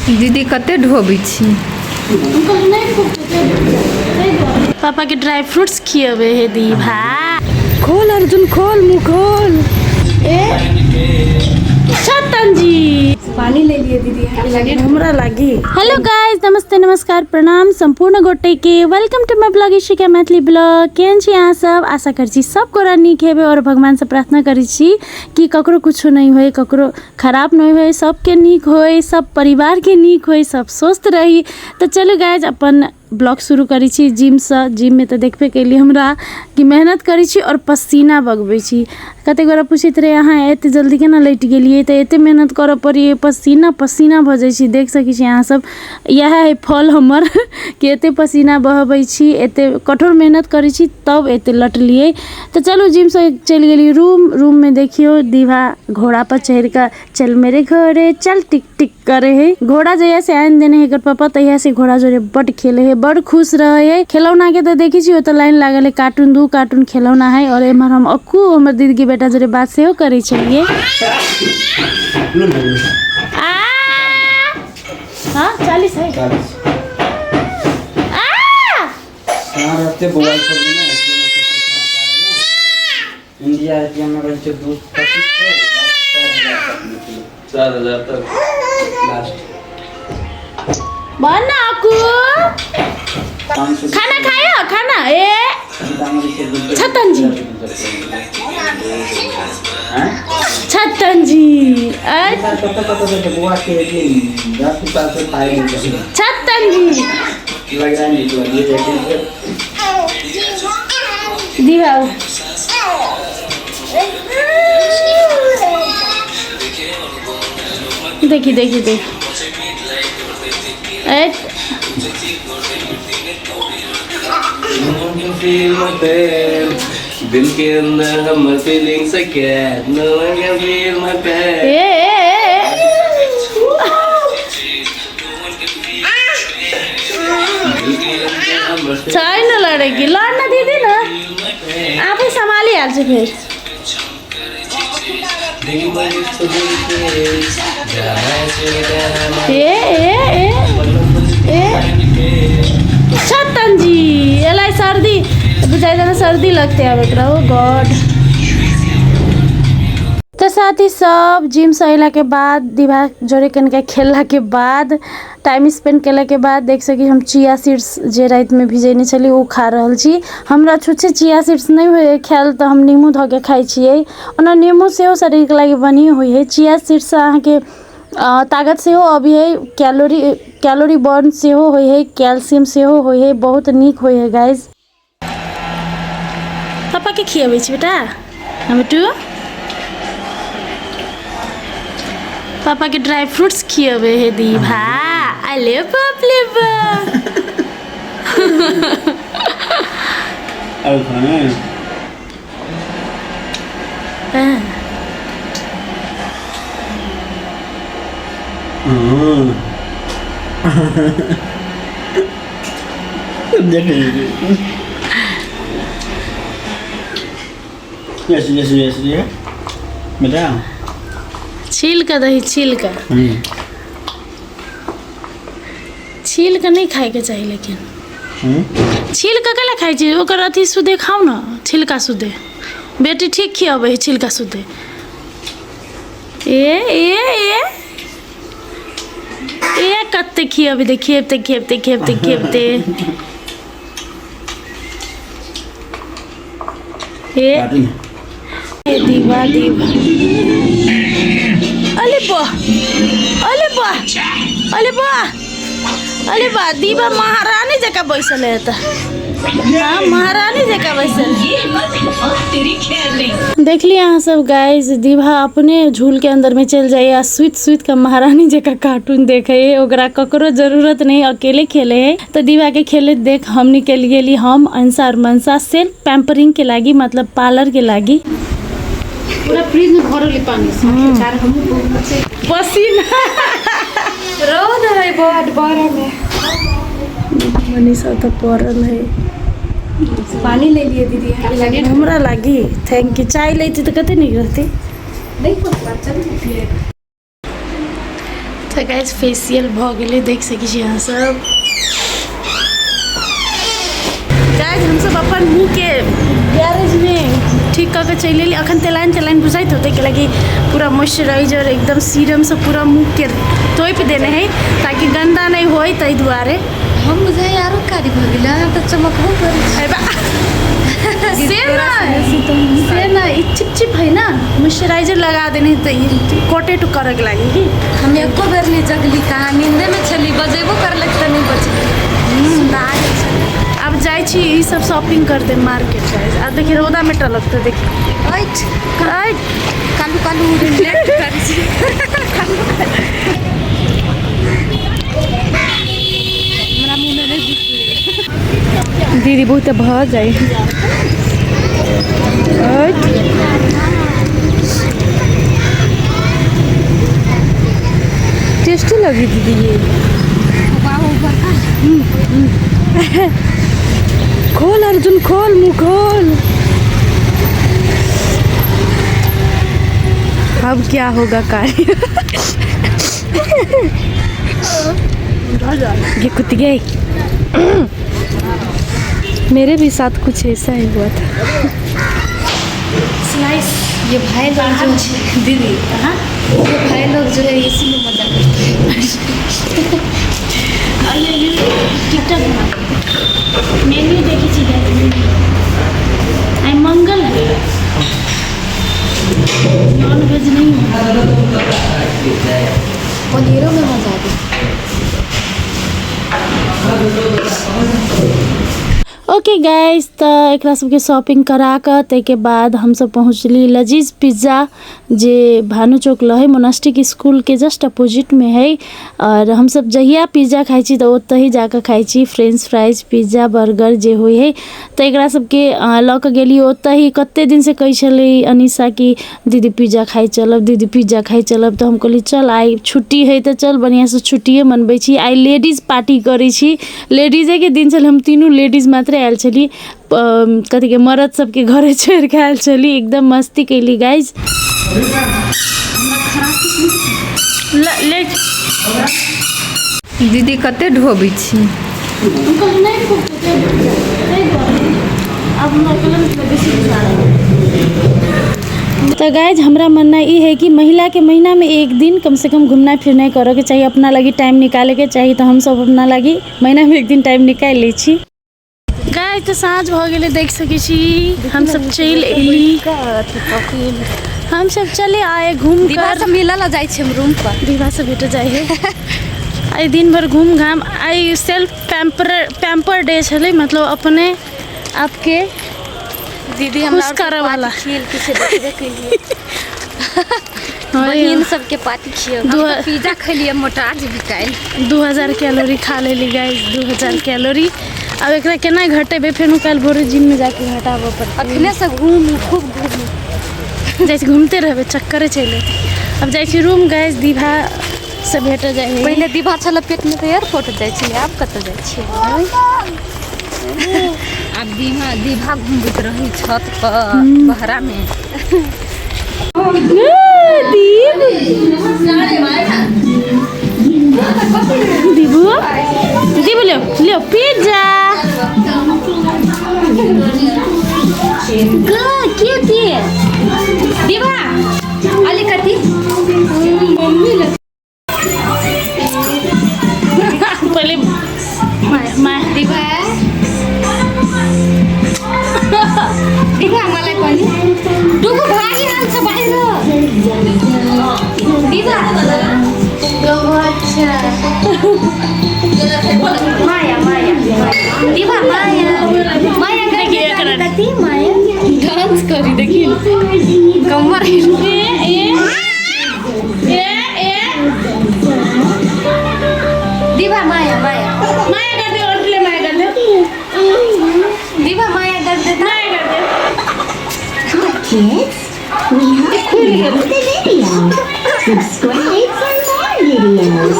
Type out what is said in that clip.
दीदी कते ढोबी छी। पापा के ड्राई फ्रूट्स खियावे है दीभा। खोल अर्जुन खोल, मुँह खोल। छतन जी पानी ले लिए दीदी, लगे हमरा लागी। हेलो गाइस, नमस्ते नमस्कार प्रणाम संपूर्ण गोटे के welcome to my blog Ishika Maithili blog. केहन छी अहाँ सब? आशा कर छी सब गोरा नीक हेबे और भगवान से प्रार्थना करी छी कि ककरो कुछो नहीं होए, ककरो खराब नहीं होए, सबके नीक होए, सब परिवार के नीक होए, सब स्वस्थ रही। तो चलो गाइस अपन ब्लॉग शुरू करी छी जिम से। जिम में तो देखबे के लिए हमरा कि मेहनत करी छी और पसीना बगबै छी। कते गोरा पूछित रहे अहाँ एते जल्दी केना लेट गेलिए, तो एते मेहनत करऽ पड़ी, पसीना पसीना भ जाइ छी। देख सकै छी अहाँ सब, यह है फल हमर कि एते पसीना बहबै छी, एते कठोर मेहनत करी छी तब एते लटलिए। तो चलो जिम से चल गेली रूम में। देखियो दीवा घोड़ा पर चढ़ कर चल मेरे घोड़े चल टिक टिक करे है। घोड़ा जहिया से आन देने है पापा तहिया से घोड़ा जोरे बड खेले है, बड़ खुश रहे है। खिलौना के तो देखी छी तो लाइन लागल है, कार्टून 2 कार्टून खिलौना है। और एमहर हम अक्कू हमर दीदी के बेटा जोरे बात सेहो करे छलिए। हाँ 40 है। इंडिया में बच्चे 4,000 तक लास्ट। बना अक्कू खाना खाया खाना ए छतन जी छतन जी छतन जी दिवाओ देखी देखी देख दिल के अंदर हम फीलिंग से क्या no one can feel my pain. चाय न लड़ेगी, लड़ना दीदी ना आप ही संभाली आज फिर। छतन जी एलाई सर्दी बुझाई सर्दी लगते है एकरा। ओ गॉड। तो साथ ही सब जिम से अला के बाद दिभा जोरे कनिका खेलला के बाद टाइम स्पेंड केला के बाद देख सकी हम चिया सीड्स जे रात में भिजेने चली वो खा रहल छी। हमरा छुच्छे चिया सीड्स नहीं हुए खायल तो हम नींबू धो के खाई छिए। ओना नींबू से शरीर के लगे बढ़िया हुई है। चिया सीड्स अहाँ के ताकत से हो अभी है, कैलोरी बर्न से हो है, कैल्शियम से हो है, बहुत नीक होई है गाइज। पापा के खियाबै छी बेटा हम बेटू? पापा के ड्राई फ्रूट्स खियावे है दीभा। अले बाप ले बाप। अब खाना यस बेटा छील का दही, छील का नहीं खाए के चाहिए, लेकिन छील का कला खाई छी ओकर अथी सुधे खाओ ना, छिलका सुधे। बेटी ठीक खियाबै है छिलका सुधे। ए कत्ते खियाबै दे, खेबते खेबते खेबते खेबते दीवा दीवा। अले वाह अले वाह अले वाह अले वाह। दीवा महारानी जका बैसल है त। हाँ महारानी जका बैसल। देख लिया अहाँ सब गाइस, दीवा अपने झूल के अंदर में चल जाइए, स्वीट का महारानी जका कार्टून देखे है। ओकरा ककरो जरूरत नहीं, अकेले खेले है। तो दीवा के खेले देख हम निकल गेली, हम अंसा और मनसा सेल्फ पैम्परिंग के लागी, मतलब पार्लर के लागी। पूरा फ्रिज में भरल पानी से चार हम पसीना रोद है बहुत बड़ा में मनीषा तो पड़ल है। पानी ले लिए दीदी, लगे हमरा लागी। Thank you. चाय लेती तो कते नहीं रहती। नहीं पता चल। तो गाइस फेसियल भ गेलै देख सकै छी अहाँ सब। गाइस हम सब अपन मुँह के गैरेज में ठीक करके चल एलिए। अखन तेलाइन बुझाइत होते कि लगी पूरा मॉइस्चराइजर एकदम सीरम से पूरा मुँह के तोप देने हैं ताकि गंदा नहीं होई ताहि दुआरे। हम बुझाइ आरो कारी भ गेल त चमकबो करै से ना चिपचिप है ना मॉइस्चराइजर लगा देने तो कोटे टू करक लागी कि हम एको बेर नहीं जगली कहाँ नींदे में छली बजेबो करलक त नहीं बचली। अब जाए छी ई सब शॉपिंग कर दे मार्केट गाइस। अब देखिए रौदा में टलक तो देखिए right right Kalu Kalu late कर छी। हमरा मुंह में नहीं घुस दीदी बहुत भ जाए। टेस्टी लगी दीदी ये। खोल अर्जुन खोल मुँह खोल। अब क्या होगा कार्य। ये कुत्ती गई। मेरे भी साथ कुछ ऐसा ही हुआ था। स्लाइस ये भाई लोग जो दीदी हाँ ये भाई लोग जो है इसी में मजा करते हैं। टिकटॉक मेन्यू देखी चीज आई मंगल है नॉन वेज नहीं है। पनीरों में मजा आता है। ओके गाइस तो एक सबके शॉपिंग करा कर ताके बाद हम सब पहुँचली लजीज पिज़्ज़ा जे भानु चौक लहे मोनास्टिक स्कूल के जस्ट अपोजिट में है। और हम सब जहिया पिज़्ज़ा खाई छी तो ओत ही जाकर खाई छी फ्रेंच फ्राइज पिज़्ज़ा बर्गर जे हुई है। तो एक सबके लऽ के गेली ओत ही कते दिन से कही छलै अनिशा की दीदी पिज़्ज़ा खाई चलब दीदी पिज़्ज़ा खाई चलब। तो हम कहली चल आई छुट्टी है तो चल बढ़िया से छुट्टिए मनबै छी। आई लेडीज पार्टी करै छी। लेडीजे के दिन चल हम तीनों लेडीज मात्र आयल छली कथी के मर्द सबके घरे छोड़ के आयल छली। एकदम मस्ती कैली गाइज। दीदी कते ढोबै छी। तो गाइज हमारा मानना ये है कि महिला के महीना में एक दिन कम से कम घूमना फिरना करे के चाहिए। अपना लगी टाइम निकाले के चाहिए। तो हम सब अपना लगी महीना में एक दिन टाइम निकाल लै छी। गाइज तो साँझ भ गेलै देख सकै छी हम सब चल एली। हम सब चले आए घूम दीवा कर से मिला ला जाई छी हम रूम पर। दीवा से भेट जाए है। आई दिन भर घूम घाम आई सेल्फ पैम्पर डे छलै मतलब अपने आपके दीदी खुश हमरा करे वाला खेल के देखबे के लिए बहन सबके पार्टी खियो। हम पिज्जा खलिए मोटा जे बिकाइल 2000 कैलोरी खा लेली गाइस 2000 कैलोरी। अब एकरा केना घटेबे फेर कल भोरे जिम में जाके घटाबो पर अखने से घूम खूब घूम जैसे घूमते रहबे चक्करे चले। अब जाई छी रूम गाइस दीभा से भेट जाए। पहले दीभा छल पेट में तो एयरपोर्ट जाई छी आब कत जाई छी। अब दीभा घूमत रही छत पर बहरा में। दीबू दीबू लियो पिज्जा क्यूट है दीवा अलिकति पहले दीवा दीवा मलाई पनि डुगु भागी हाल्छ बाहिर दीवा माया माया दीवा माया माया करके माया डांस करी देखी कमर दीवा माया माया माया कर दे और ले माया कर दे दीवा माया कर दे माया कर दे। Kids, we have to the video. Subscribe for more videos.